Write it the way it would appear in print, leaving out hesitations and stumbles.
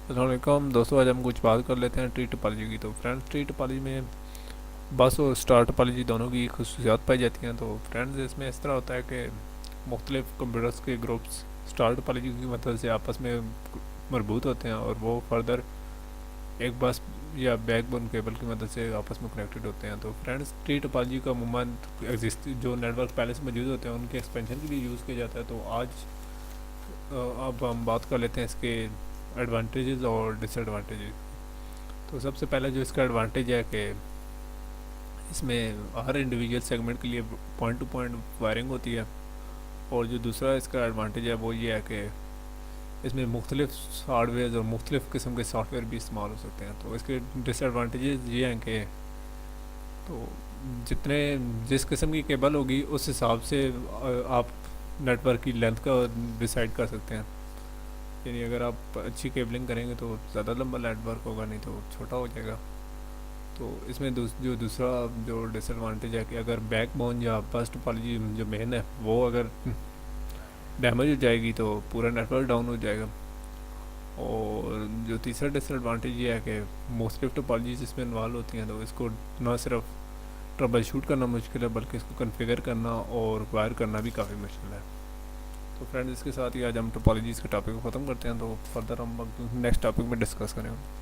السلام علیکم دوستوں، آج ہم کچھ بات کر لیتے ہیں ٹری ٹپالوجی کی۔ تو فرینڈز، ٹری ٹپالوجی میں بس اور اسٹار ٹپالوجی دونوں کی خصوصیات پائی جاتی ہیں۔ تو فرینڈز، اس میں اس طرح ہوتا ہے کہ مختلف کمپیوٹرس کے گروپس اسٹار ٹپالوجی کی مدد سے آپس میں مربوط ہوتے ہیں اور وہ فردر ایک بس یا بیک بون کیبل کی مدد سے آپس میں کنیکٹڈ ہوتے ہیں۔ تو فرینڈز، ٹری ٹپالوجی کا عموماً جو نیٹ ورک پہلے سے موجود ہوتے ہیں ان کے ایکسپینشن کے لیے یوز کیا جاتا ہے۔ تو آج اب ہم بات کر لیتے ہیں اس کے ایڈوانٹیجز اور ڈس ایڈوانٹیجز۔ تو سب سے پہلا جو اس کا ایڈوانٹیج ہے کہ اس میں ہر انڈیویجول سیگمنٹ کے لیے پوائنٹ ٹو پوائنٹ وائرنگ ہوتی ہے، اور جو دوسرا اس کا ایڈوانٹیج ہے وہ یہ ہے کہ اس میں مختلف ہارڈ ویئرز اور مختلف قسم کے سافٹ ویئر بھی استعمال ہو سکتے ہیں۔ تو اس کے ڈس ایڈوانٹیجز یہ ہیں کہ تو جس قسم کی کیبل ہوگی اس حساب سے آپ نیٹ ورک کی لینتھ کا ڈیسائیڈ کر سکتے ہیں۔ یعنی اگر آپ اچھی کیبلنگ کریں گے تو زیادہ لمبا نیٹ ورک ہوگا، نہیں تو چھوٹا ہو جائے گا۔ تو اس میں دوسرا جو ڈس ایڈوانٹیج ہے کہ اگر بیک بون یا بس ٹپالوجی جو مین ہے وہ اگر ڈیمیج ہو جائے گی تو پورا نیٹ ورک ڈاؤن ہو جائے گا۔ اور جو تیسرا ڈس ایڈوانٹیج یہ ہے کہ مختلف ٹپالوجیز اس میں انوالو ہوتی ہیں، تو اس کو نہ صرف ٹربل شوٹ کرنا مشکل ہے بلکہ اس کو کنفیگر کرنا اور وائر کرنا بھی کافی مشکل ہے۔ تو فرینڈز، اس کے ساتھ ہی آج ہم ٹوپالوجیز کے ٹاپک کو ختم کرتے ہیں، تو فردر ہم نیکسٹ ٹاپک میں ڈسکس کریں گے۔